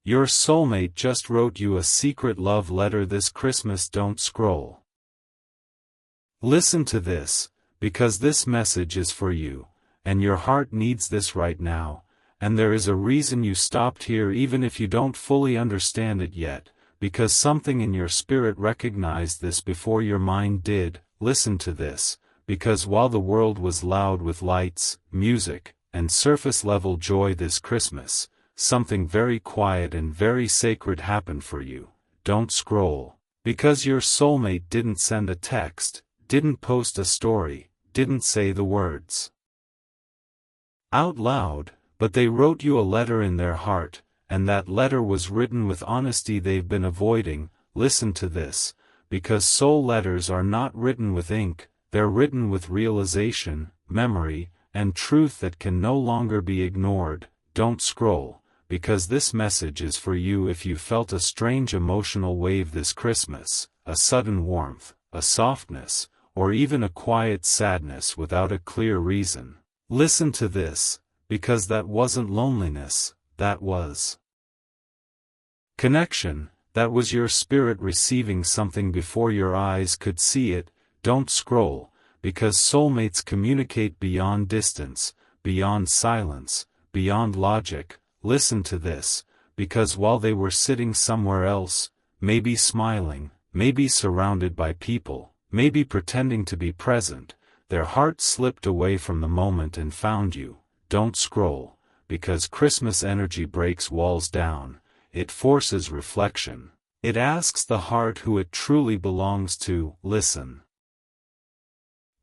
Your soulmate just wrote you a secret love letter this Christmas. Don't scroll. Listen to this, because this message is for you, and your heart needs this right now, and there is a reason you stopped here even if you don't fully understand it yet, because something in your spirit recognized this before your mind did. Listen to this, because while the world was loud with lights, music, and surface-level joy this Christmas, something very quiet and very sacred happened for you. Don't scroll. Because your soulmate didn't send a text, didn't post a story, didn't say the words out loud, but they wrote you a letter in their heart, and that letter was written with honesty they've been avoiding. Listen to this, because soul letters are not written with ink, they're written with realization, memory, and truth that can no longer be ignored. Don't scroll. Because this message is for you if you felt a strange emotional wave this Christmas, a sudden warmth, a softness, or even a quiet sadness without a clear reason. Listen to this, because that wasn't loneliness, that was connection, that was your spirit receiving something before your eyes could see it. Don't scroll, because soulmates communicate beyond distance, beyond silence, beyond logic. Listen to this, because while they were sitting somewhere else, maybe smiling, maybe surrounded by people, maybe pretending to be present, their heart slipped away from the moment and found you. Don't scroll, because Christmas energy breaks walls down, it forces reflection. It asks the heart who it truly belongs to. Listen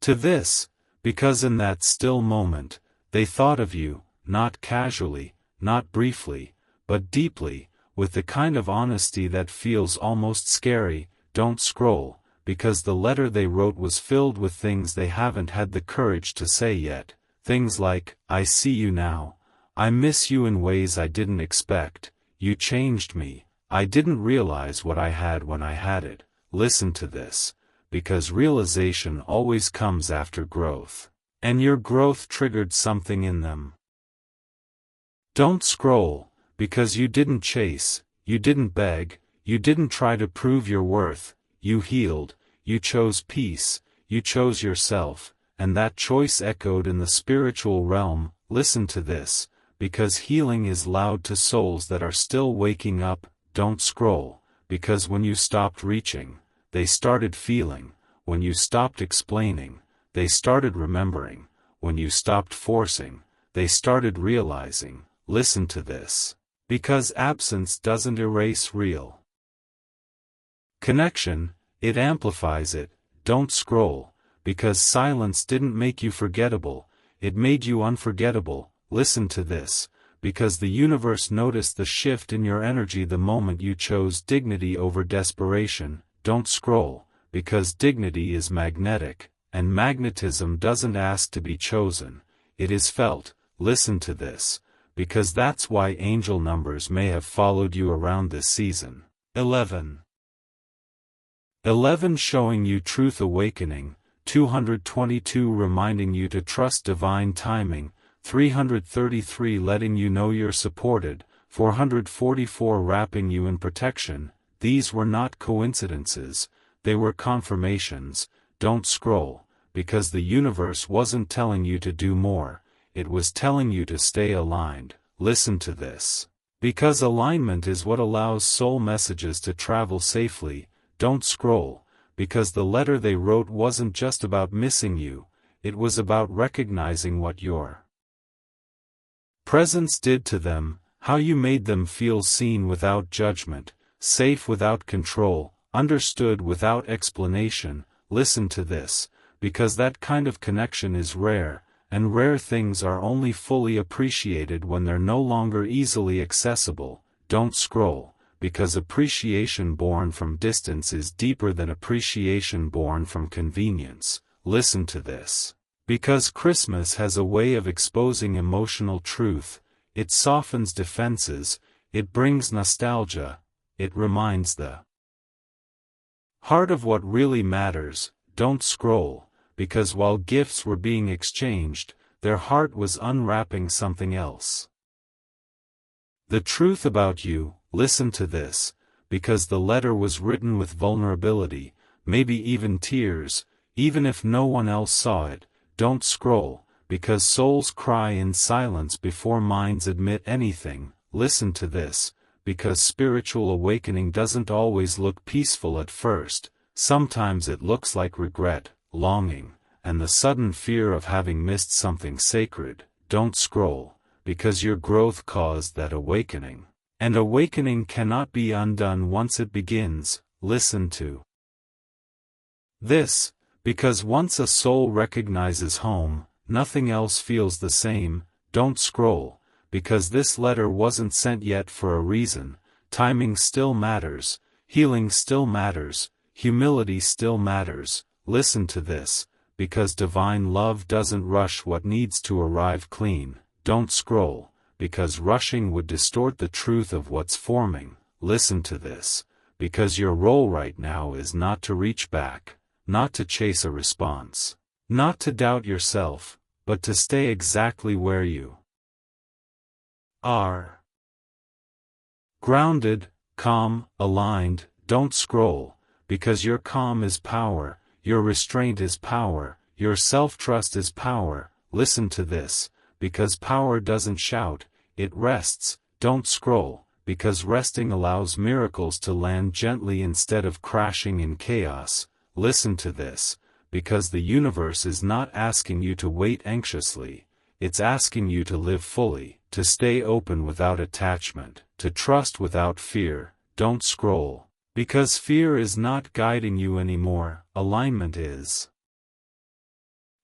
to this, because in that still moment, they thought of you, not casually, not briefly, but deeply, with the kind of honesty that feels almost scary. Don't scroll, because the letter they wrote was filled with things they haven't had the courage to say yet. Things like, I see you now, I miss you in ways I didn't expect, you changed me, I didn't realize what I had when I had it. Listen to this, because realization always comes after growth, and your growth triggered something in them. Don't scroll, because you didn't chase, you didn't beg, you didn't try to prove your worth, you healed, you chose peace, you chose yourself, and that choice echoed in the spiritual realm. Listen to this, because healing is loud to souls that are still waking up. Don't scroll, because when you stopped reaching, they started feeling, when you stopped explaining, they started remembering, when you stopped forcing, they started realizing. Listen to this, because absence doesn't erase real connection, it amplifies it. Don't scroll, because silence didn't make you forgettable, it made you unforgettable. Listen to this, because the universe noticed the shift in your energy the moment you chose dignity over desperation. Don't scroll, because dignity is magnetic, and magnetism doesn't ask to be chosen, it is felt. Listen to this, because that's why angel numbers may have followed you around this season. 11. 11 showing you truth awakening, 222 reminding you to trust divine timing, 333 letting you know you're supported, 444 wrapping you in protection. These were not coincidences, they were confirmations. Don't scroll, because the universe wasn't telling you to do more, it was telling you to stay aligned. Listen to this, because alignment is what allows soul messages to travel safely. Don't scroll, because the letter they wrote wasn't just about missing you, it was about recognizing what your presence did to them, how you made them feel seen without judgment, safe without control, understood without explanation. Listen to this, because that kind of connection is rare, and rare things are only fully appreciated when they're no longer easily accessible. Don't scroll, because appreciation born from distance is deeper than appreciation born from convenience. Listen to this, because Christmas has a way of exposing emotional truth, it softens defenses, it brings nostalgia, it reminds the heart of what really matters. Don't scroll, because while gifts were being exchanged, their heart was unwrapping something else. The truth about you, listen to this, because the letter was written with vulnerability, maybe even tears, even if no one else saw it. Don't scroll, because souls cry in silence before minds admit anything. Listen to this, because spiritual awakening doesn't always look peaceful at first. Sometimes it looks like regret, longing, and the sudden fear of having missed something sacred. Don't scroll, because your growth caused that awakening. And awakening cannot be undone once it begins. Listen to this, because once a soul recognizes home, nothing else feels the same. Don't scroll, because this letter wasn't sent yet for a reason. Timing still matters, healing still matters, humility still matters. Listen to this, because divine love doesn't rush what needs to arrive clean. Don't scroll, because rushing would distort the truth of what's forming. Listen to this, because your role right now is not to reach back, not to chase a response, not to doubt yourself, but to stay exactly where you are. Grounded, calm, aligned. Don't scroll, because your calm is power, your restraint is power, your self-trust is power. Listen to this, because power doesn't shout, it rests. Don't scroll, because resting allows miracles to land gently instead of crashing in chaos. Listen to this, because the universe is not asking you to wait anxiously, it's asking you to live fully, to stay open without attachment, to trust without fear. Don't scroll, because fear is not guiding you anymore, alignment is.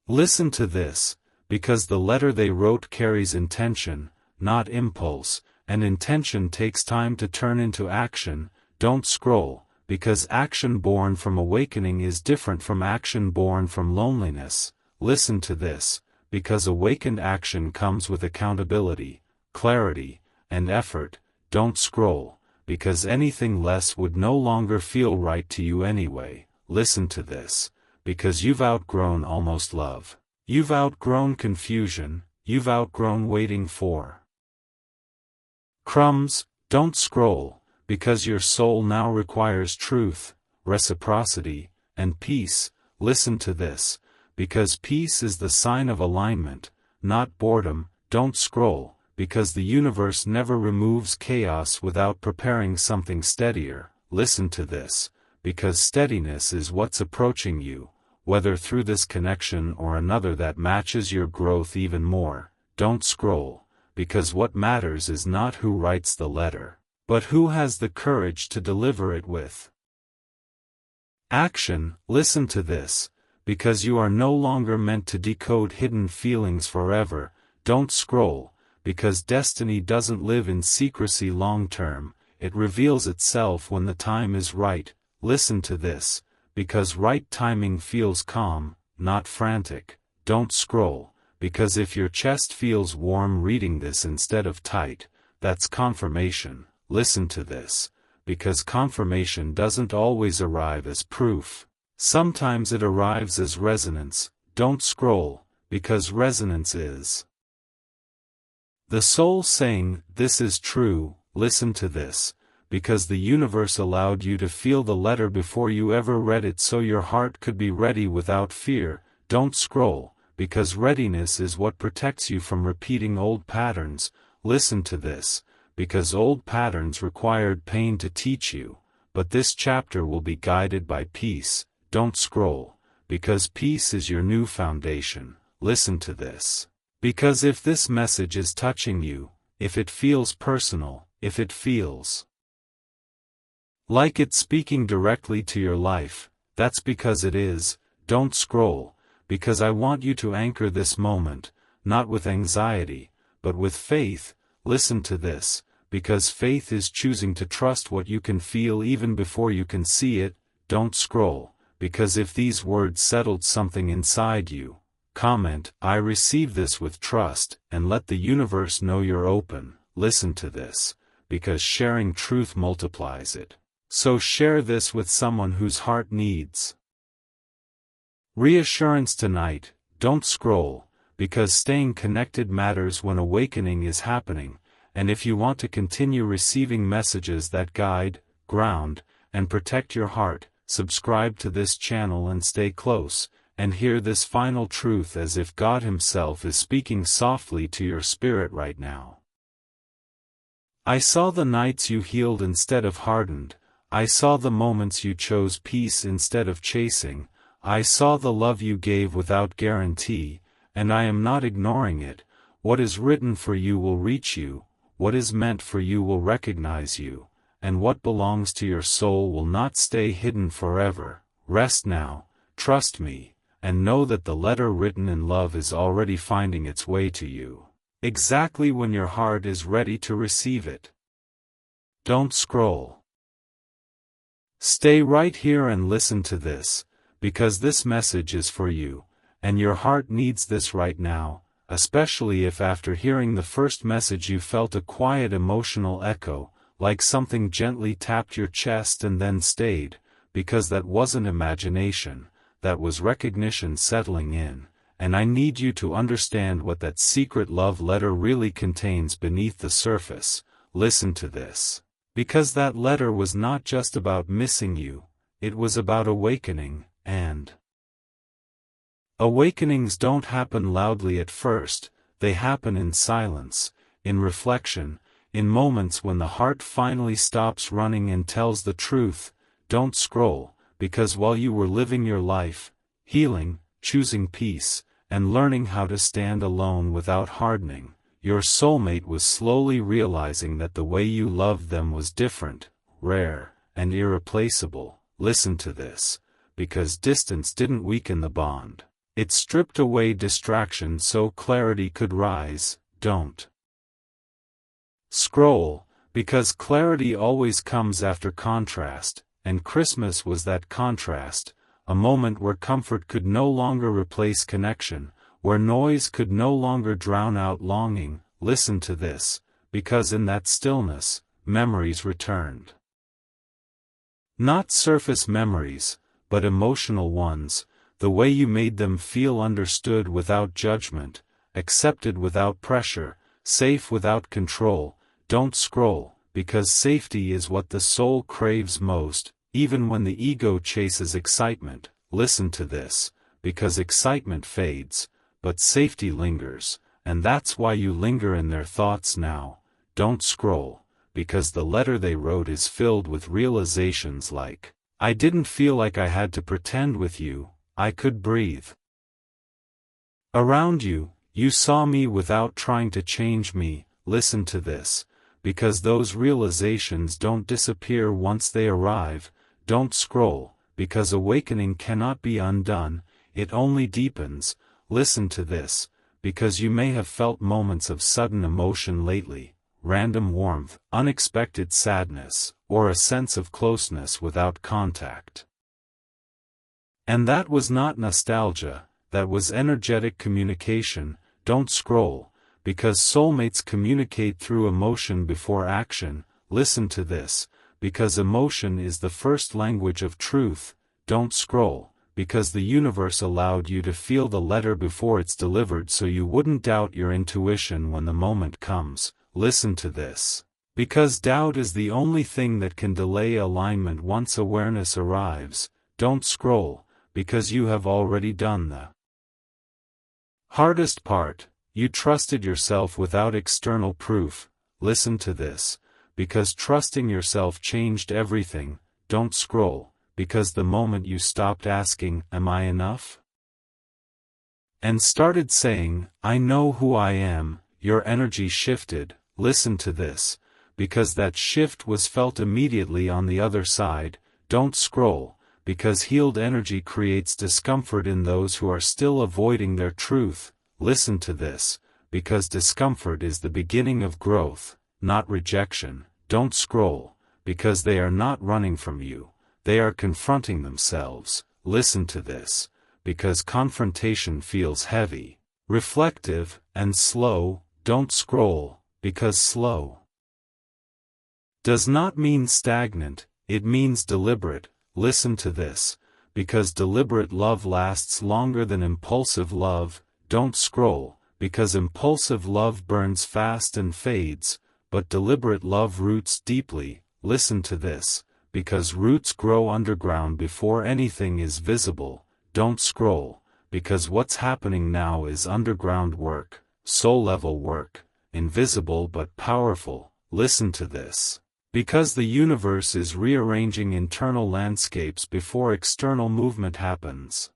Listen to this, because the letter they wrote carries intention, not impulse, and intention takes time to turn into action. Don't scroll, because action born from awakening is different from action born from loneliness. Listen to this, because awakened action comes with accountability, clarity, and effort. Don't scroll, because anything less would no longer feel right to you anyway. Listen to this, because you've outgrown almost love. You've outgrown confusion, you've outgrown waiting for crumbs. Don't scroll, because your soul now requires truth, reciprocity, and peace. Listen to this, because peace is the sign of alignment, not boredom. Don't scroll, because the universe never removes chaos without preparing something steadier. Listen to this, because steadiness is what's approaching you, whether through this connection or another that matches your growth even more. Don't scroll, because what matters is not who writes the letter, but who has the courage to deliver it with action. Listen to this, because you are no longer meant to decode hidden feelings forever. Don't scroll, because destiny doesn't live in secrecy long term, it reveals itself when the time is right. Listen to this, because right timing feels calm, not frantic. Don't scroll, because if your chest feels warm reading this instead of tight, that's confirmation. Listen to this, because confirmation doesn't always arrive as proof. Sometimes it arrives as resonance. Don't scroll, because resonance is the soul saying, "This is true." Listen to this, because the universe allowed you to feel the letter before you ever read it so your heart could be ready without fear. Don't scroll, because readiness is what protects you from repeating old patterns. Listen to this, because old patterns required pain to teach you, but this chapter will be guided by peace. Don't scroll, because peace is your new foundation. Listen to this, because if this message is touching you, if it feels personal, if it feels like it's speaking directly to your life, that's because it is. Don't scroll, because I want you to anchor this moment, not with anxiety, but with faith. Listen to this, because faith is choosing to trust what you can feel even before you can see it. Don't scroll, because if these words settled something inside you, comment, "I receive this with trust," and let the universe know you're open. Listen to this, because sharing truth multiplies it. So share this with someone whose heart needs reassurance tonight. Don't scroll, because staying connected matters when awakening is happening, and if you want to continue receiving messages that guide, ground, and protect your heart, subscribe to this channel and stay close, and hear this final truth as if God Himself is speaking softly to your spirit right now. I saw the nights you healed instead of hardened. I saw the moments you chose peace instead of chasing. I saw the love you gave without guarantee, and I am not ignoring it. What is written for you will reach you, what is meant for you will recognize you, and what belongs to your soul will not stay hidden forever. Rest now, trust me, and know that the letter written in love is already finding its way to you, exactly when your heart is ready to receive it. Don't scroll. Stay right here and listen to this, because this message is for you, and your heart needs this right now, especially if after hearing the first message you felt a quiet emotional echo, like something gently tapped your chest and then stayed, because that wasn't imagination, that was recognition settling in, and I need you to understand what that secret love letter really contains beneath the surface. Listen to this. Because that letter was not just about missing you, it was about awakening, and awakenings don't happen loudly at first, they happen in silence, in reflection, in moments when the heart finally stops running and tells the truth. Don't scroll, because while you were living your life, healing, choosing peace, and learning how to stand alone without hardening, your soulmate was slowly realizing that the way you loved them was different, rare, and irreplaceable. Listen to this, because distance didn't weaken the bond. It stripped away distraction so clarity could rise. Don't scroll, because clarity always comes after contrast, and Christmas was that contrast, a moment where comfort could no longer replace connection, where noise could no longer drown out longing. Listen to this, because in that stillness, memories returned. Not surface memories, but emotional ones, the way you made them feel understood without judgment, accepted without pressure, safe without control. Don't scroll, because safety is what the soul craves most, even when the ego chases excitement. Listen to this, because excitement fades, but safety lingers, and that's why you linger in their thoughts now. Don't scroll, because the letter they wrote is filled with realizations like, I didn't feel like I had to pretend with you, I could breathe around you, you saw me without trying to change me. Listen to this, because those realizations don't disappear once they arrive. Don't scroll, because awakening cannot be undone, it only deepens. Listen to this, because you may have felt moments of sudden emotion lately, random warmth, unexpected sadness, or a sense of closeness without contact. And that was not nostalgia, that was energetic communication. Don't scroll, because soulmates communicate through emotion before action. Listen to this, because emotion is the first language of truth. Don't scroll, because the universe allowed you to feel the letter before it's delivered so you wouldn't doubt your intuition when the moment comes. Listen to this, because doubt is the only thing that can delay alignment once awareness arrives. Don't scroll, because you have already done the hardest part. You trusted yourself without external proof. Listen to this, because trusting yourself changed everything. Don't scroll, because the moment you stopped asking, am I enough? And started saying, I know who I am, your energy shifted. Listen to this, because that shift was felt immediately on the other side. Don't scroll, because healed energy creates discomfort in those who are still avoiding their truth. Listen to this, because discomfort is the beginning of growth, not rejection. Don't scroll, because they are not running from you, they are confronting themselves. Listen to this, because confrontation feels heavy, reflective, and slow. Don't scroll, because slow does not mean stagnant, it means deliberate. Listen to this, because deliberate love lasts longer than impulsive love. Don't scroll, because impulsive love burns fast and fades, but deliberate love roots deeply. Listen to this, because roots grow underground before anything is visible. Don't scroll, because what's happening now is underground work, soul-level work, invisible but powerful. Listen to this, because the universe is rearranging internal landscapes before external movement happens.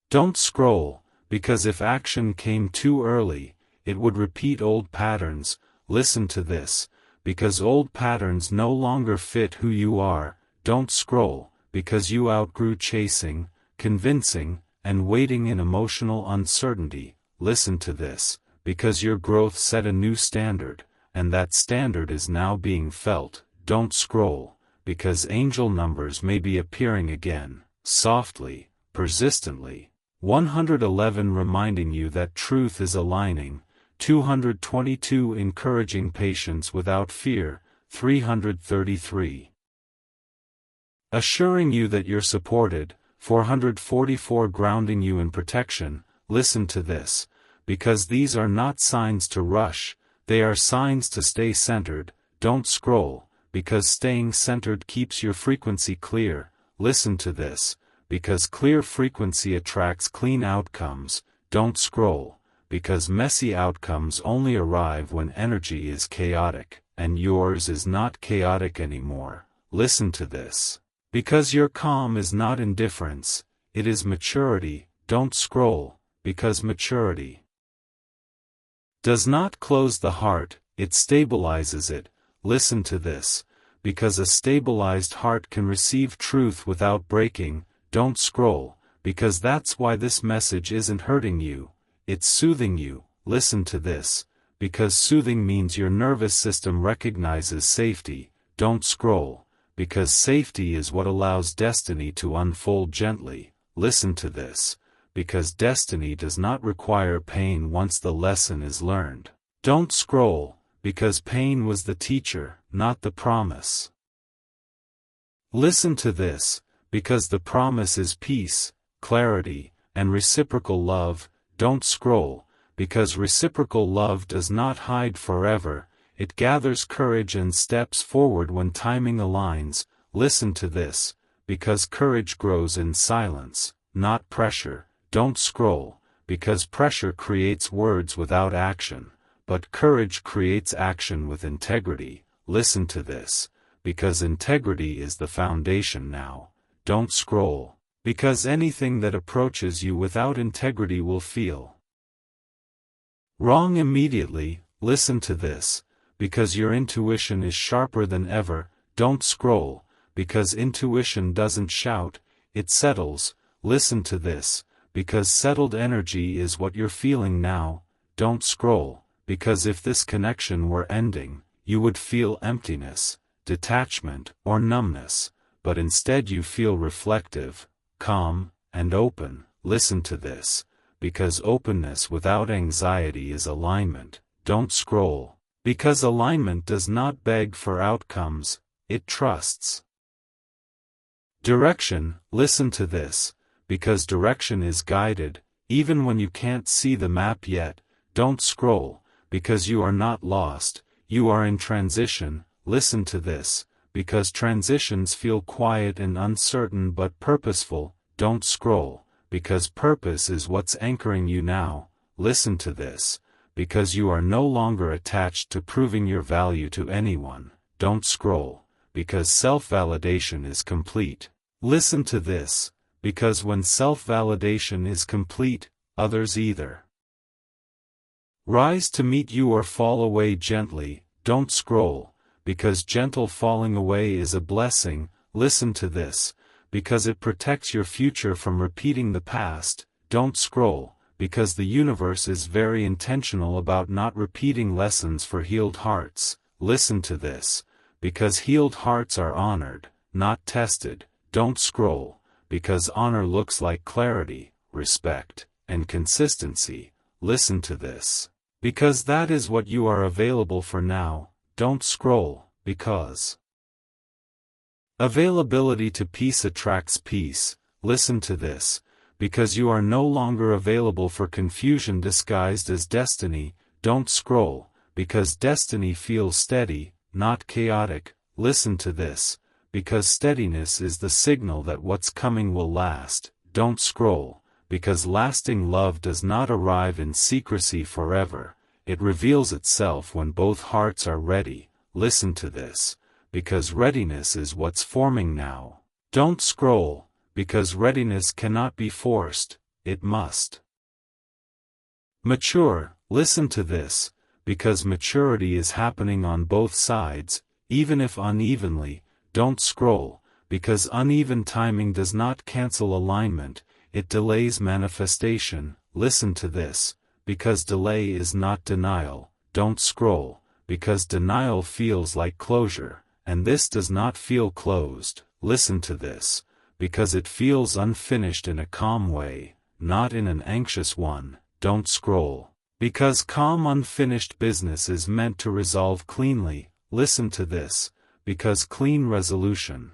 Don't scroll, because if action came too early, it would repeat old patterns. Listen to this, because old patterns no longer fit who you are. Don't scroll, because you outgrew chasing, convincing, and waiting in emotional uncertainty. Listen to this, because your growth set a new standard, and that standard is now being felt. Don't scroll, because angel numbers may be appearing again, softly, persistently. 111 reminding you that truth is aligning. 222 encouraging patience without fear. 333 assuring you that you're supported. 444 grounding you in protection. Listen to this, because these are not signs to rush, they are signs to stay centered. Don't scroll, because staying centered keeps your frequency clear. Listen to this, because clear frequency attracts clean outcomes. Don't scroll, because messy outcomes only arrive when energy is chaotic, and yours is not chaotic anymore. Listen to this, because your calm is not indifference, it is maturity. Don't scroll, because maturity does not close the heart, it stabilizes it. Listen to this, because a stabilized heart can receive truth without breaking. Don't scroll, because that's why this message isn't hurting you, it's soothing you. Listen to this, because soothing means your nervous system recognizes safety. Don't scroll, because safety is what allows destiny to unfold gently. Listen to this, because destiny does not require pain once the lesson is learned. Don't scroll, because pain was the teacher, not the promise. Listen to this, because the promise is peace, clarity, and reciprocal love. Don't scroll, because reciprocal love does not hide forever, it gathers courage and steps forward when timing aligns. Listen to this, because courage grows in silence, not pressure. Don't scroll, because pressure creates words without action, but courage creates action with integrity. Listen to this, because integrity is the foundation now. Don't scroll, because anything that approaches you without integrity will feel wrong immediately. Listen to this, because your intuition is sharper than ever. Don't scroll, because intuition doesn't shout, it settles. Listen to this, because settled energy is what you're feeling now. Don't scroll, because if this connection were ending, you would feel emptiness, detachment, or numbness, but instead you feel reflective, calm, and open. Listen to this, because openness without anxiety is alignment. Don't scroll, because alignment does not beg for outcomes, it trusts direction. Listen to this, because direction is guided, even when you can't see the map yet. Don't scroll, because you are not lost, you are in transition. Listen to this, because transitions feel quiet and uncertain but purposeful. Don't scroll, because purpose is what's anchoring you now. Listen to this, because you are no longer attached to proving your value to anyone. Don't scroll, because self-validation is complete. Listen to this, because when self-validation is complete, others either rise to meet you or fall away gently. Don't scroll, because gentle falling away is a blessing. Listen to this, because it protects your future from repeating the past. Don't scroll, because the universe is very intentional about not repeating lessons for healed hearts. Listen to this, because healed hearts are honored, not tested. Don't scroll, because honor looks like clarity, respect, and consistency. Listen to this, because that is what you are available for now. Don't scroll, because availability to peace attracts peace. Listen to this, because you are no longer available for confusion disguised as destiny. Don't scroll, because destiny feels steady, not chaotic. Listen to this, because steadiness is the signal that what's coming will last. Don't scroll, because lasting love does not arrive in secrecy forever, it reveals itself when both hearts are ready. Listen to this, because readiness is what's forming now. Don't scroll, because readiness cannot be forced, it must mature. Listen to this, because maturity is happening on both sides, even if unevenly. Don't scroll, because uneven timing does not cancel alignment, it delays manifestation. Listen to this, because delay is not denial. Don't scroll, because denial feels like closure, and this does not feel closed. Listen to this, because it feels unfinished in a calm way, not in an anxious one. Don't scroll, because calm unfinished business is meant to resolve cleanly. Listen to this, because clean resolution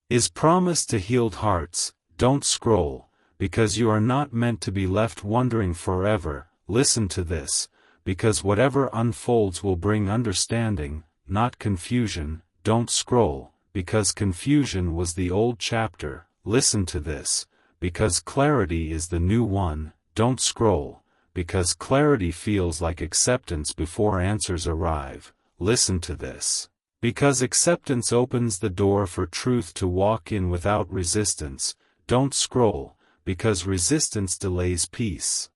is promised to healed hearts. Don't scroll, because you are not meant to be left wondering forever. Listen to this, because whatever unfolds will bring understanding, not confusion. Don't scroll, because confusion was the old chapter. Listen to this, because clarity is the new one. Don't scroll, because clarity feels like acceptance before answers arrive. Listen to this, because acceptance opens the door for truth to walk in without resistance. Don't scroll, because resistance delays peace.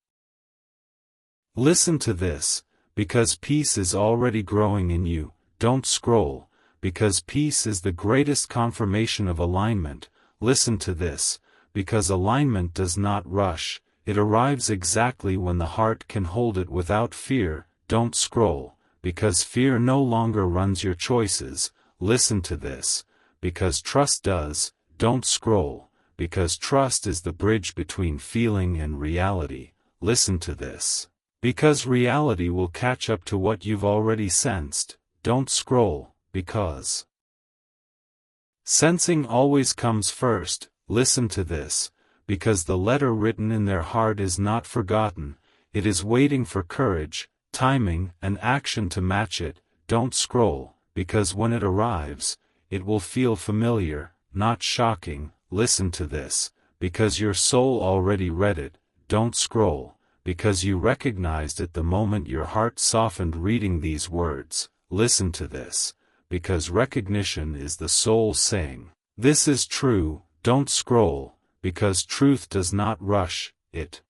Listen to this, because peace is already growing in you. Don't scroll, because peace is the greatest confirmation of alignment. Listen to this, because alignment does not rush. It arrives exactly when the heart can hold it without fear. Don't scroll, because fear no longer runs your choices. Listen to this, because trust does. Don't scroll, because trust is the bridge between feeling and reality. Listen to this, because reality will catch up to what you've already sensed. Don't scroll, because sensing always comes first. Listen to this, because the letter written in their heart is not forgotten, it is waiting for courage, timing, and action to match it. Don't scroll, because when it arrives, it will feel familiar, not shocking. Listen to this, because your soul already read it. Don't scroll, because you recognized it the moment your heart softened reading these words. Listen to this, because recognition is the soul saying, "This is true." Don't scroll, because truth does not rush, it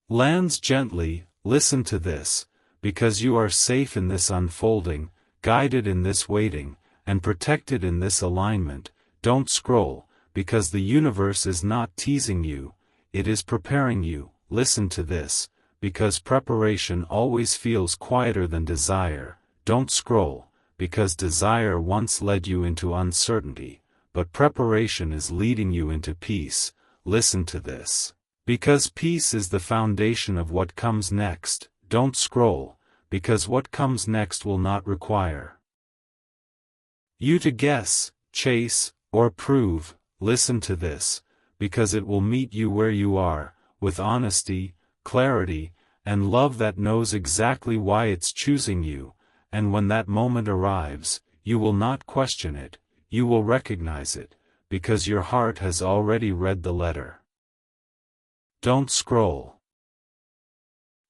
lands gently. Listen to this, because you are safe in this unfolding, guided in this waiting, and protected in this alignment. Don't scroll, because the universe is not teasing you, it is preparing you. Listen to this, because preparation always feels quieter than desire. Don't scroll, because desire once led you into uncertainty, but preparation is leading you into peace. Listen to this, because peace is the foundation of what comes next. Don't scroll, because what comes next will not require you to guess, chase, or prove. Listen to this, because it will meet you where you are, with honesty, clarity, and love that knows exactly why it's choosing you, and when that moment arrives, you will not question it. You will recognize it, because your heart has already read the letter. Don't scroll.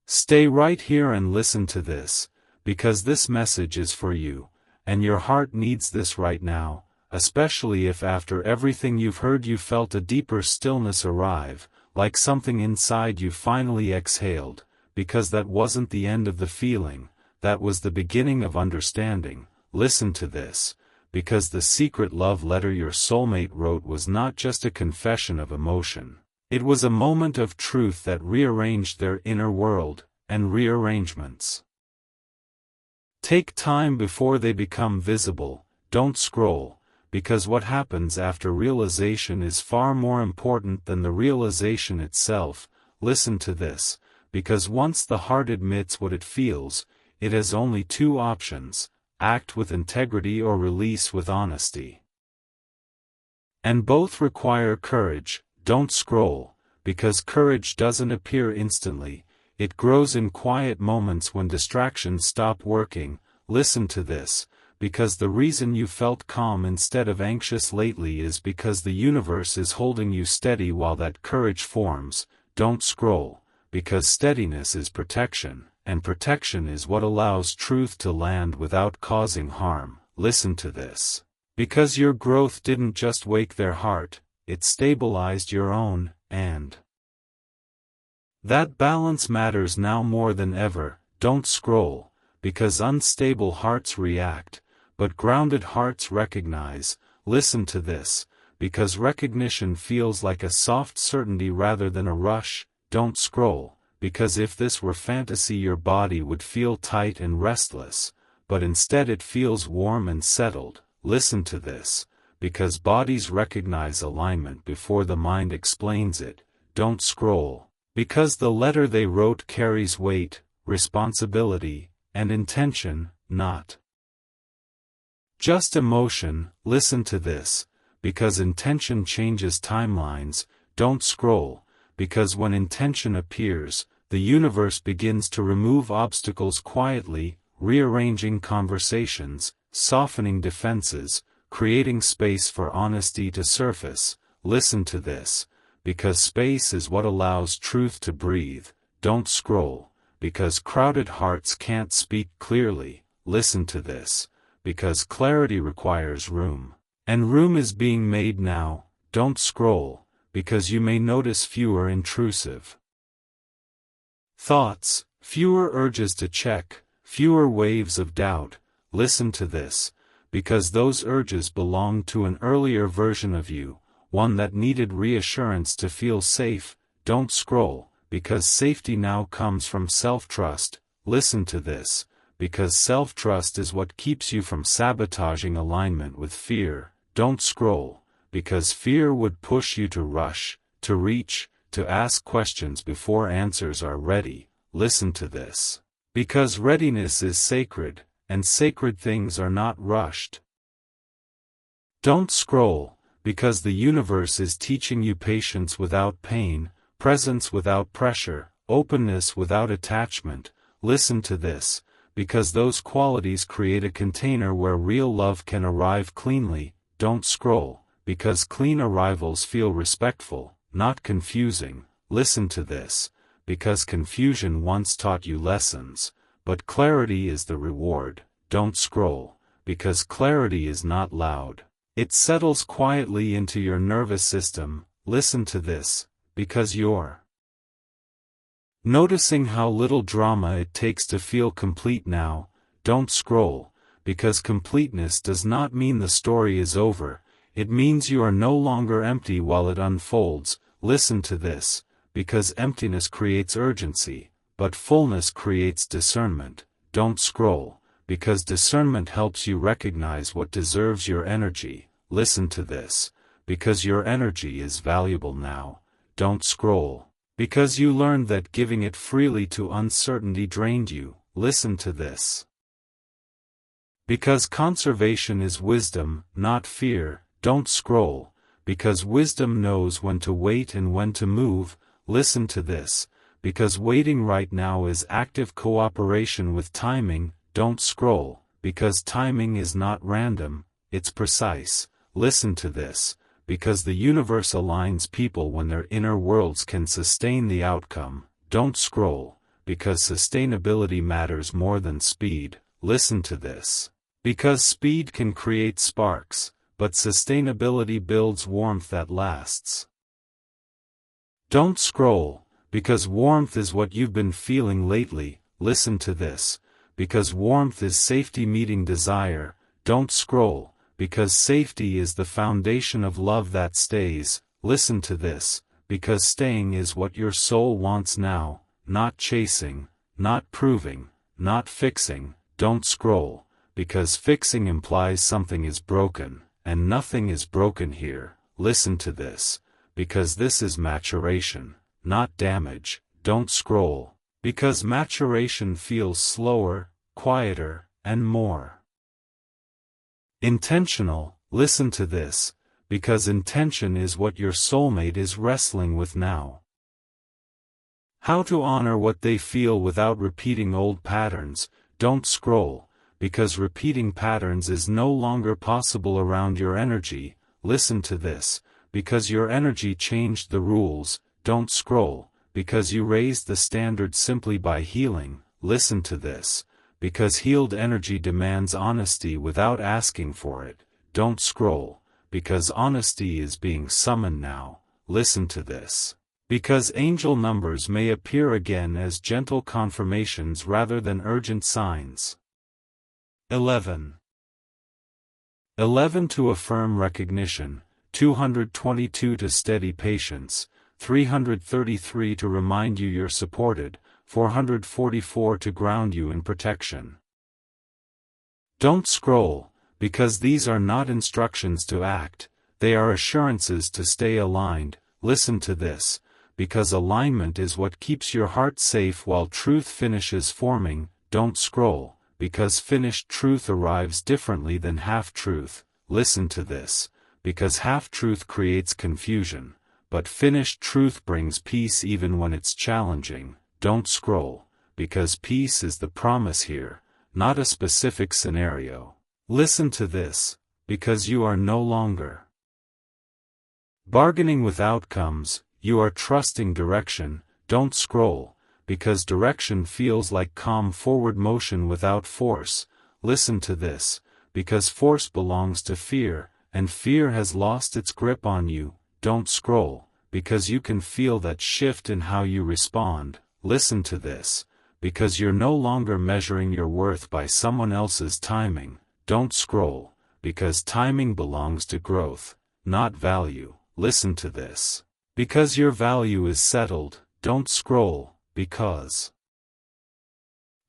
Stay right here and listen to this, because this message is for you, and your heart needs this right now, especially if after everything you've heard you felt a deeper stillness arrive, like something inside you finally exhaled, because that wasn't the end of the feeling, that was the beginning of understanding. Listen to this, because the secret love letter your soulmate wrote was not just a confession of emotion. It was a moment of truth that rearranged their inner world, and rearrangements take time before they become visible. Don't scroll, because what happens after realization is far more important than the realization itself. Listen to this, because once the heart admits what it feels, it has only two options: act with integrity or release with honesty. And both require courage. Don't scroll, because courage doesn't appear instantly, It grows in quiet moments when distractions stop working. Listen to this, because the reason you felt calm instead of anxious lately is because the universe is holding you steady while that courage forms. Don't scroll, because steadiness is protection, and protection is what allows truth to land without causing harm. Listen to this, because your growth didn't just wake their heart, it stabilized your own, and that balance matters now more than ever. Don't scroll, because unstable hearts react, but grounded hearts recognize. Listen to this, because recognition feels like a soft certainty rather than a rush. Don't scroll, because if this were fantasy your body would feel tight and restless, but instead it feels warm and settled. Listen to this, because bodies recognize alignment before the mind explains it. Don't scroll, because the letter they wrote carries weight, responsibility, and intention, not just emotion. Listen to this, because intention changes timelines. Don't scroll, because when intention appears, the universe begins to remove obstacles quietly, rearranging conversations, softening defenses, creating space for honesty to surface. Listen to this, because space is what allows truth to breathe. Don't scroll, because crowded hearts can't speak clearly. Listen to this, because clarity requires room, and room is being made now. Don't scroll, because you may notice fewer intrusive thoughts, fewer urges to check, fewer waves of doubt. Listen to this, because those urges belong to an earlier version of you, one that needed reassurance to feel safe. Don't scroll, because safety now comes from self-trust. Listen to this, because self-trust is what keeps you from sabotaging alignment with fear. Don't scroll, because fear would push you to rush, to reach, to ask questions before answers are ready. Listen to this, because readiness is sacred, and sacred things are not rushed. Don't scroll, because the universe is teaching you patience without pain, presence without pressure, openness without attachment. Listen to this, because those qualities create a container where real love can arrive cleanly. Don't scroll, because clean arrivals feel respectful, not confusing. Listen to this, because confusion once taught you lessons, but clarity is the reward. Don't scroll, because clarity is not loud. It settles quietly into your nervous system. Listen to this, because you're noticing how little drama it takes to feel complete now. Don't scroll, because completeness does not mean the story is over, it means you are no longer empty while it unfolds. Listen to this, because emptiness creates urgency, but fullness creates discernment. Don't scroll, because discernment helps you recognize what deserves your energy. Listen to this, because your energy is valuable now. Don't scroll, because you learned that giving it freely to uncertainty drained you. Listen to this, because conservation is wisdom, not fear. Don't scroll, because wisdom knows when to wait and when to move. Listen to this, because waiting right now is active cooperation with timing. Don't scroll, because timing is not random, it's precise. Listen to this, because the universe aligns people when their inner worlds can sustain the outcome. Don't scroll, because sustainability matters more than speed. Listen to this, because speed can create sparks, but sustainability builds warmth that lasts. Don't scroll, because warmth is what you've been feeling lately. Listen to this, because warmth is safety meeting desire. Don't scroll, because safety is the foundation of love that stays. Listen to this, because staying is what your soul wants now, not chasing, not proving, not fixing. Don't scroll, because fixing implies something is broken, and nothing is broken here. Listen to this, because this is maturation, not damage. Don't scroll, because maturation feels slower, quieter, and more intentional. Listen to this, because intention is what your soulmate is wrestling with now. How to honor what they feel without repeating old patterns. Don't scroll, because repeating patterns is no longer possible around your energy. Listen to this, because your energy changed the rules. Don't scroll, because you raised the standard simply by healing. Listen to this, because healed energy demands honesty without asking for it. Don't scroll, because honesty is being summoned now. Listen to this, because angel numbers may appear again as gentle confirmations rather than urgent signs. 11. 11 to affirm recognition, 222 to steady patience, 333 to remind you you're supported, 444 to ground you in protection. Don't scroll, because these are not instructions to act, they are assurances to stay aligned. Listen to this, because alignment is what keeps your heart safe while truth finishes forming. Don't scroll, because finished truth arrives differently than half-truth. Listen to this, because half-truth creates confusion, but finished truth brings peace even when it's challenging. Don't scroll, because peace is the promise here, not a specific scenario. Listen to this, because you are no longer bargaining with outcomes, you are trusting direction. Don't scroll, because direction feels like calm forward motion without force. Listen to this, because force belongs to fear, and fear has lost its grip on you. Don't scroll, because you can feel that shift in how you respond. Listen to this, because you're no longer measuring your worth by someone else's timing. Don't scroll, because timing belongs to growth, not value. Listen to this, because your value is settled. Don't scroll, because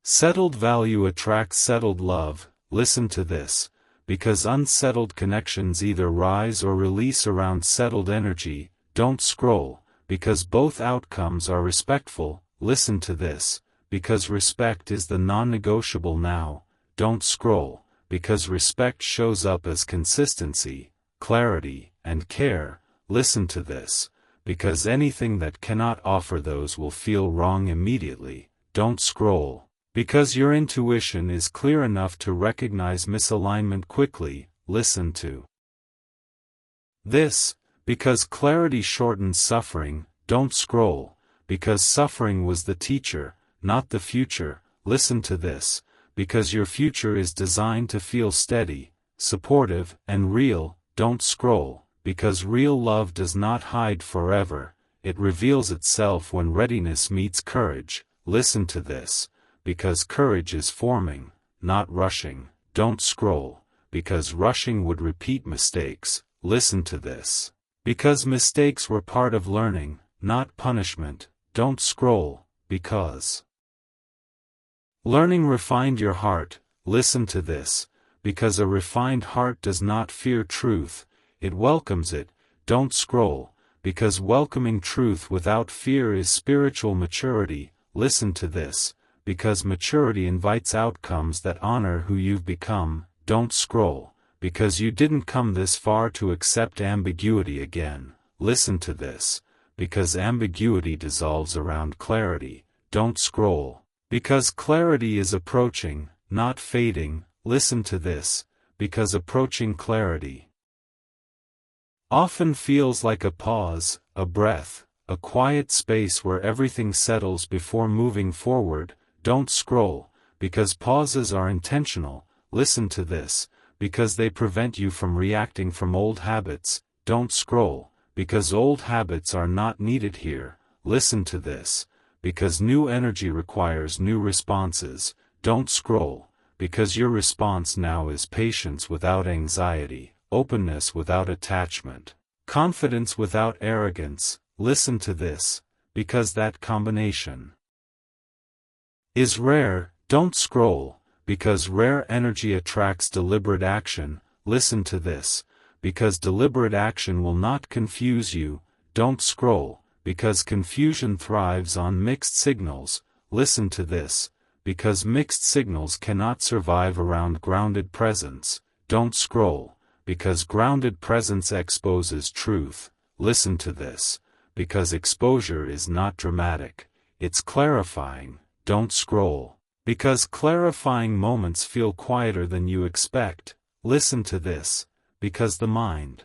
settled value attracts settled love. Listen to this, because unsettled connections either rise or release around settled energy. Don't scroll, because both outcomes are respectful. Listen to this, because respect is the non-negotiable now. Don't scroll, because respect shows up as consistency, clarity, and care. Listen to this, because anything that cannot offer those will feel wrong immediately. Don't scroll, because your intuition is clear enough to recognize misalignment quickly. Listen to this, because clarity shortens suffering. Don't scroll, because suffering was the teacher, not the future. Listen to this, because your future is designed to feel steady, supportive, and real. Don't scroll, because real love does not hide forever, it reveals itself when readiness meets courage. Listen to this, because courage is forming, not rushing. Don't scroll, because rushing would repeat mistakes. Listen to this, because mistakes were part of learning, not punishment. Don't scroll, because learning refined your heart. Listen to this, because a refined heart does not fear truth, it welcomes it. Don't scroll, because welcoming truth without fear is spiritual maturity. Listen to this, because maturity invites outcomes that honor who you've become. Don't scroll, because you didn't come this far to accept ambiguity again. Listen to this, because ambiguity dissolves around clarity. Don't scroll, because clarity is approaching, not fading. Listen to this, because approaching clarity often feels like a pause, a breath, a quiet space where everything settles before moving forward. Don't scroll, because pauses are intentional. Listen to this, because they prevent you from reacting from old habits. Don't scroll, because old habits are not needed here. Listen to this, because new energy requires new responses. Don't scroll, because your response now is patience without anxiety, openness without attachment, confidence without arrogance. Listen to this, because that combination is rare. Don't scroll, because rare energy attracts deliberate action. Listen to this, because deliberate action will not confuse you. Don't scroll, because confusion thrives on mixed signals. Listen to this, because mixed signals cannot survive around grounded presence. Don't scroll, because grounded presence exposes truth. Listen to this, because exposure is not dramatic, it's clarifying, don't scroll. Because clarifying moments feel quieter than you expect, listen to this, because the mind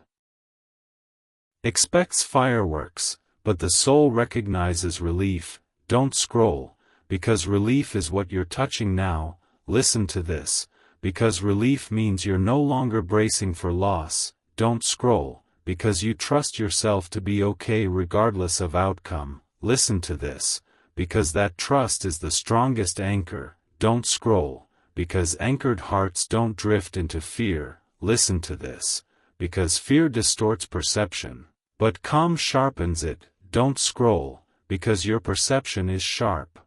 expects fireworks, but the soul recognizes relief, don't scroll, because relief is what you're touching now, listen to this, because relief means you're no longer bracing for loss, don't scroll, because you trust yourself to be okay regardless of outcome, listen to this, because that trust is the strongest anchor, don't scroll, because anchored hearts don't drift into fear, listen to this, because fear distorts perception, but calm sharpens it, don't scroll, because your perception is sharp.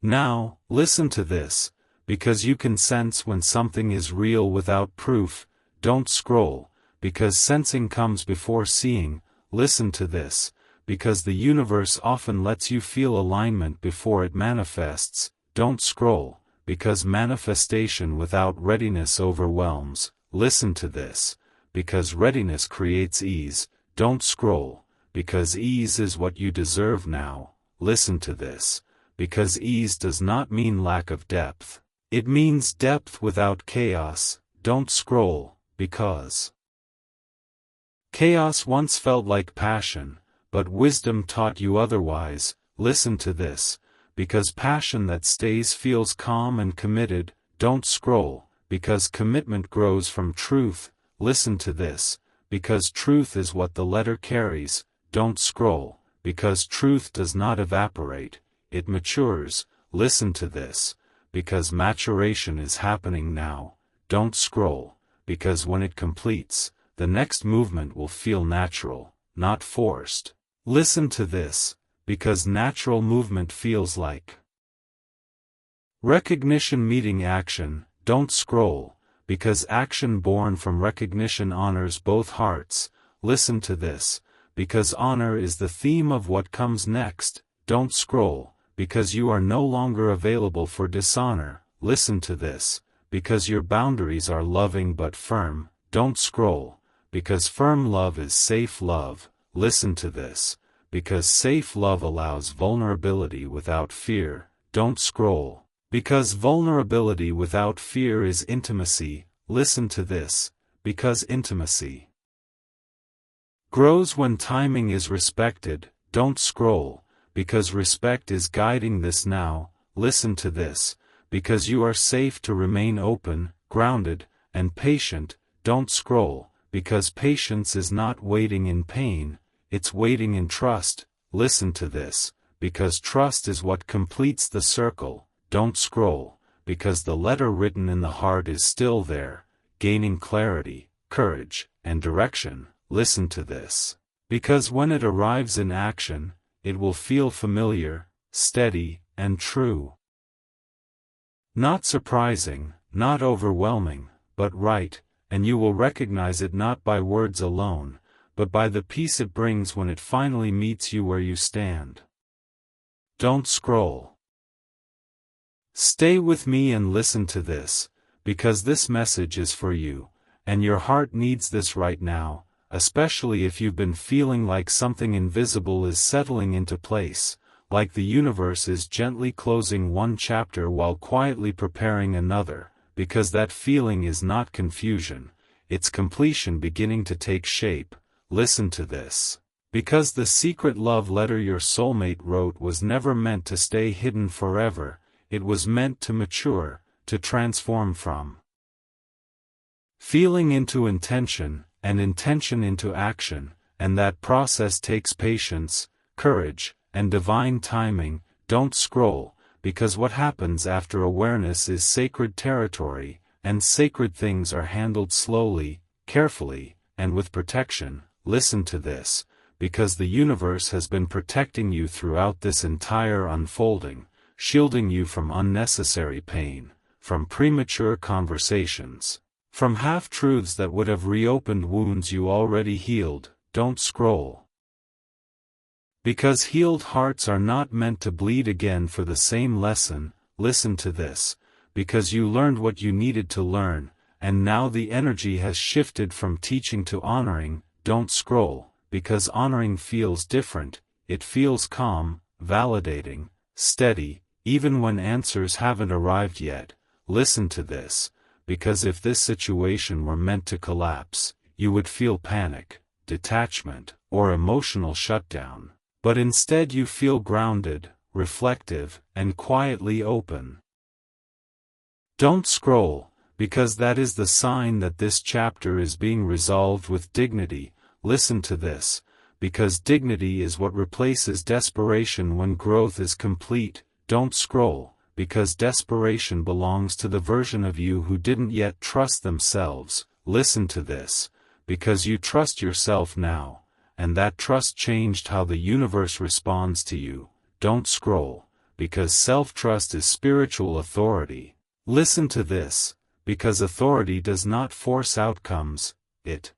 Now, listen to this, because you can sense when something is real without proof, don't scroll, because sensing comes before seeing, listen to this, because the universe often lets you feel alignment before it manifests, don't scroll, because manifestation without readiness overwhelms, listen to this, because readiness creates ease, don't scroll, because ease is what you deserve now, listen to this, because ease does not mean lack of depth, it means depth without chaos, don't scroll, because chaos once felt like passion, but wisdom taught you otherwise, listen to this, because passion that stays feels calm and committed, don't scroll, because commitment grows from truth, listen to this, because truth is what the letter carries, don't scroll, because truth does not evaporate, it matures, listen to this, because maturation is happening now, don't scroll, because when it completes, the next movement will feel natural, not forced. Listen to this, because natural movement feels like recognition meeting action, don't scroll, because action born from recognition honors both hearts, listen to this, because honor is the theme of what comes next, don't scroll, because you are no longer available for dishonor, listen to this, because your boundaries are loving but firm, don't scroll, because firm love is safe love, listen to this, because safe love allows vulnerability without fear, don't scroll, because vulnerability without fear is intimacy, listen to this, because intimacy grows when timing is respected, don't scroll, because respect is guiding this now, listen to this, because you are safe to remain open, grounded, and patient, don't scroll, because patience is not waiting in pain, it's waiting in trust, listen to this, because trust is what completes the circle, don't scroll, because the letter written in the heart is still there, gaining clarity, courage, and direction, listen to this, because when it arrives in action, it will feel familiar, steady, and true. Not surprising, not overwhelming, but right, and you will recognize it not by words alone, but by the peace it brings when it finally meets you where you stand. Don't scroll. Stay with me and listen to this, because this message is for you, and your heart needs this right now, especially if you've been feeling like something invisible is settling into place, like the universe is gently closing one chapter while quietly preparing another, because that feeling is not confusion, it's completion beginning to take shape, listen to this. Because the secret love letter your soulmate wrote was never meant to stay hidden forever, it was meant to mature, to transform from feeling into intention, and intention into action, and that process takes patience, courage, and divine timing. Don't scroll, because what happens after awareness is sacred territory, and sacred things are handled slowly, carefully, and with protection. Listen to this, because the universe has been protecting you throughout this entire unfolding, shielding you from unnecessary pain, from premature conversations, from half-truths that would have reopened wounds you already healed. Don't scroll. Because healed hearts are not meant to bleed again for the same lesson, listen to this, because you learned what you needed to learn, and now the energy has shifted from teaching to honoring. Don't scroll, because honoring feels different, it feels calm, validating, steady, even when answers haven't arrived yet. Listen to this, because if this situation were meant to collapse, you would feel panic, detachment, or emotional shutdown. But instead you feel grounded, reflective, and quietly open. Don't scroll, because that is the sign that this chapter is being resolved with dignity. Listen to this, because dignity is what replaces desperation when growth is complete. Don't scroll, because desperation belongs to the version of you who didn't yet trust themselves. Listen to this, because you trust yourself now, and that trust changed how the universe responds to you. Don't scroll, because self-trust is spiritual authority. Listen to this, because authority does not force outcomes, it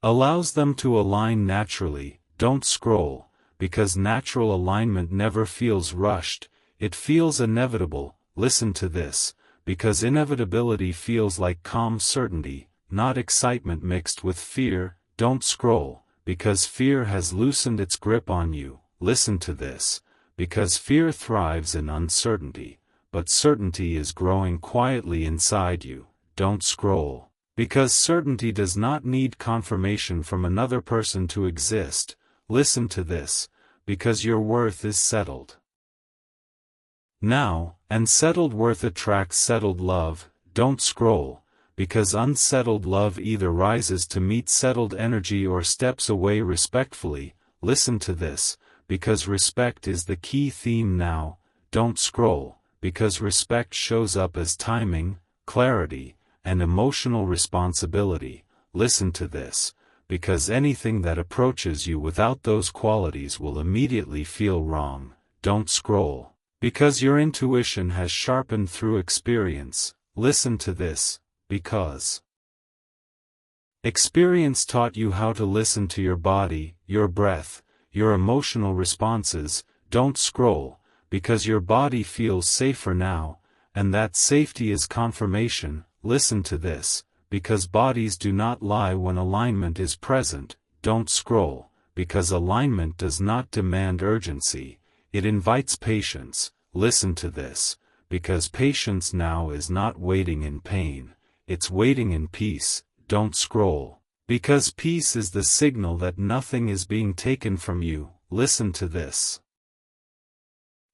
allows them to align naturally. Don't scroll, because natural alignment never feels rushed, it feels inevitable. Listen to this, because inevitability feels like calm certainty, not excitement mixed with fear. Don't scroll, because fear has loosened its grip on you. Listen to this, because fear thrives in uncertainty, but certainty is growing quietly inside you. Don't scroll, because certainty does not need confirmation from another person to exist. Listen to this, because your worth is settled now, and settled worth attracts settled love. Don't scroll, because unsettled love either rises to meet settled energy or steps away respectfully. Listen to this, because respect is the key theme now. Don't scroll, because respect shows up as timing, clarity, and emotional responsibility. Listen to this, because anything that approaches you without those qualities will immediately feel wrong. Don't scroll, because your intuition has sharpened through experience. Listen to this, because experience taught you how to listen to your body, your breath, your emotional responses. Don't scroll, because your body feels safer now, and that safety is confirmation. Listen to this, because bodies do not lie when alignment is present. Don't scroll, because alignment does not demand urgency, it invites patience. Listen to this, because patience now is not waiting in pain, it's waiting in peace. Don't scroll, because peace is the signal that nothing is being taken from you. Listen to this,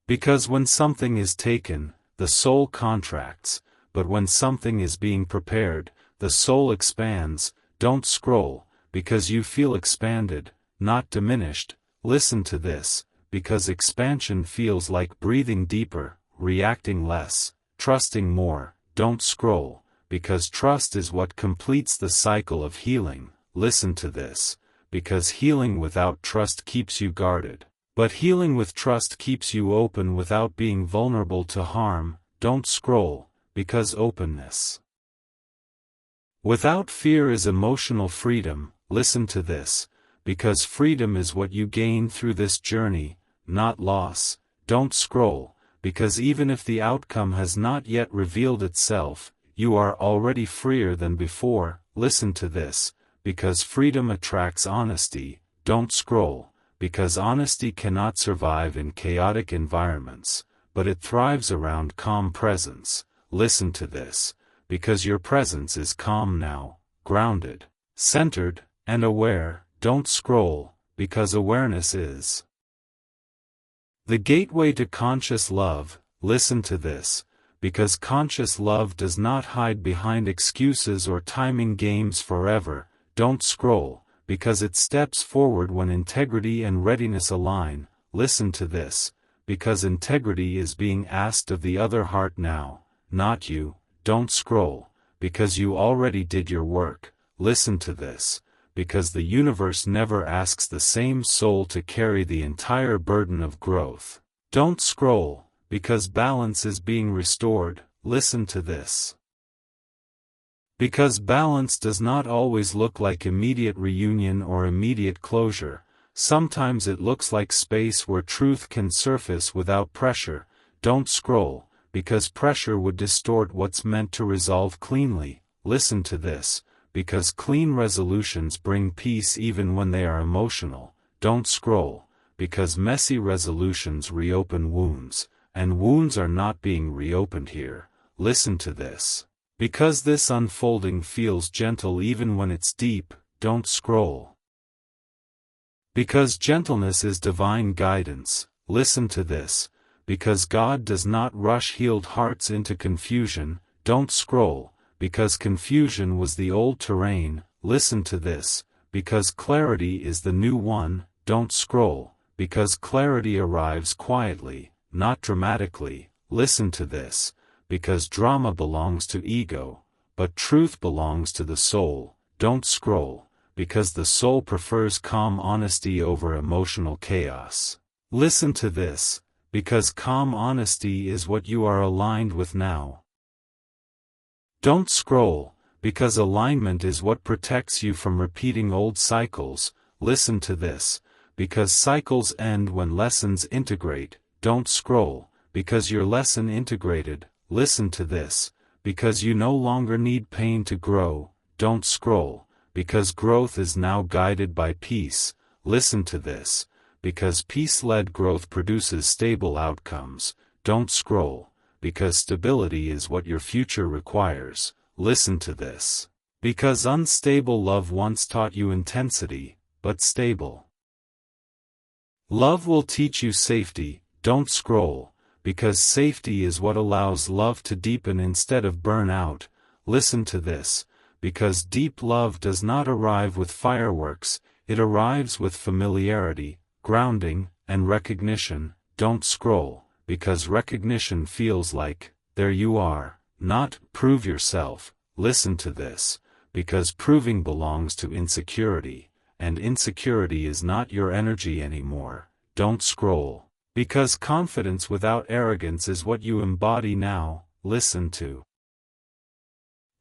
because when something is taken, the soul contracts, but when something is being prepared, the soul expands. Don't scroll, because you feel expanded, not diminished. Listen to this, because expansion feels like breathing deeper, reacting less, trusting more. Don't scroll, because trust is what completes the cycle of healing. Listen to this, because healing without trust keeps you guarded, but healing with trust keeps you open without being vulnerable to harm. Don't scroll, because openness without fear is emotional freedom. Listen to this, because freedom is what you gain through this journey, not loss. Don't scroll, because even if the outcome has not yet revealed itself, you are already freer than before. Listen to this, because freedom attracts honesty. Don't scroll, because honesty cannot survive in chaotic environments, but it thrives around calm presence. Listen to this, because your presence is calm now, grounded, centered, and aware. Don't scroll, because awareness is the gateway to conscious love. Listen to this, because conscious love does not hide behind excuses or timing games forever. Don't scroll, because it steps forward when integrity and readiness align. Listen to this, because integrity is being asked of the other heart now, not you. Don't scroll, because you already did your work. Listen to this, because the universe never asks the same soul to carry the entire burden of growth. Don't scroll, because balance is being restored. Listen to this, because balance does not always look like immediate reunion or immediate closure. Sometimes it looks like space where truth can surface without pressure. Don't scroll, because pressure would distort what's meant to resolve cleanly. Listen to this, because clean resolutions bring peace even when they are emotional. Don't scroll, because messy resolutions reopen wounds, and wounds are not being reopened here. Listen to this. Because this unfolding feels gentle even when it's deep, don't scroll. Because gentleness is divine guidance, listen to this. Because God does not rush healed hearts into confusion, don't scroll. Because confusion was the old terrain, listen to this. Because clarity is the new one, don't scroll. Because clarity arrives quietly, not dramatically, listen to this. Because drama belongs to ego, but truth belongs to the soul, don't scroll. Because the soul prefers calm honesty over emotional chaos. Listen to this. Because calm honesty is what you are aligned with now. Don't scroll. Because alignment is what protects you from repeating old cycles. Listen to this. Because cycles end when lessons integrate. Don't scroll. Because your lesson integrated. Listen to this. Because you no longer need pain to grow. Don't scroll. Because growth is now guided by peace. Listen to this. Because peace-led growth produces stable outcomes. Don't scroll. Because stability is what your future requires. Listen to this. Because unstable love once taught you intensity, but stable love will teach you safety. Don't scroll. Because safety is what allows love to deepen instead of burn out. Listen to this. Because deep love does not arrive with fireworks, it arrives with familiarity, grounding, and recognition. Don't scroll. Because recognition feels like, there you are, not, prove yourself. Listen to this. Because proving belongs to insecurity, and insecurity is not your energy anymore. Don't scroll. Because confidence without arrogance is what you embody now. Listen to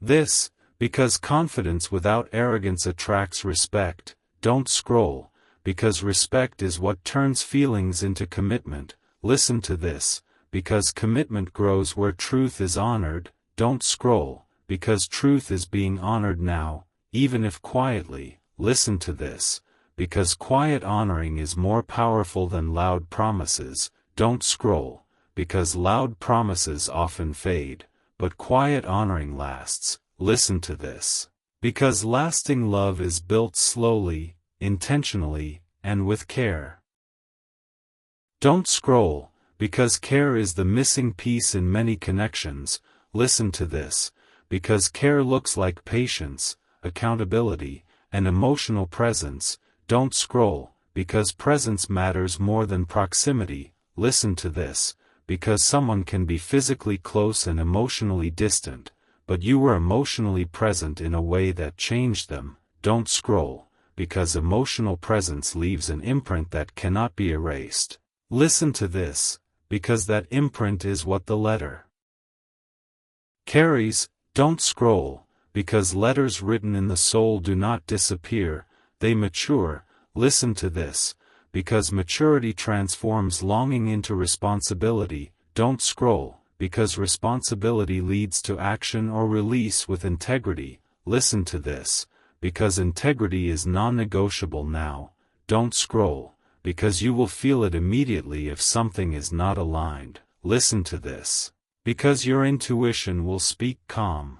this. Because confidence without arrogance attracts respect. Don't scroll. Because respect is what turns feelings into commitment. Listen to this. Because commitment grows where truth is honored. Don't scroll. Because truth is being honored now, even if quietly. Listen to this. Because quiet honoring is more powerful than loud promises. Don't scroll. Because loud promises often fade, but quiet honoring lasts. Listen to this. Because lasting love is built slowly, intentionally, and with care. Don't scroll. Because care is the missing piece in many connections. Listen to this. Because care looks like patience, accountability, and emotional presence. Don't scroll. Because presence matters more than proximity. Listen to this. Because someone can be physically close and emotionally distant, but you were emotionally present in a way that changed them. Don't scroll. Because emotional presence leaves an imprint that cannot be erased. Listen to this. Because that imprint is what the letter carries. Don't scroll. Because letters written in the soul do not disappear, they mature. Listen to this. Because maturity transforms longing into responsibility. Don't scroll. Because responsibility leads to action or release with integrity. Listen to this. Because integrity is non-negotiable now. Don't scroll. Because you will feel it immediately if something is not aligned. Listen to this. Because your intuition will speak calm.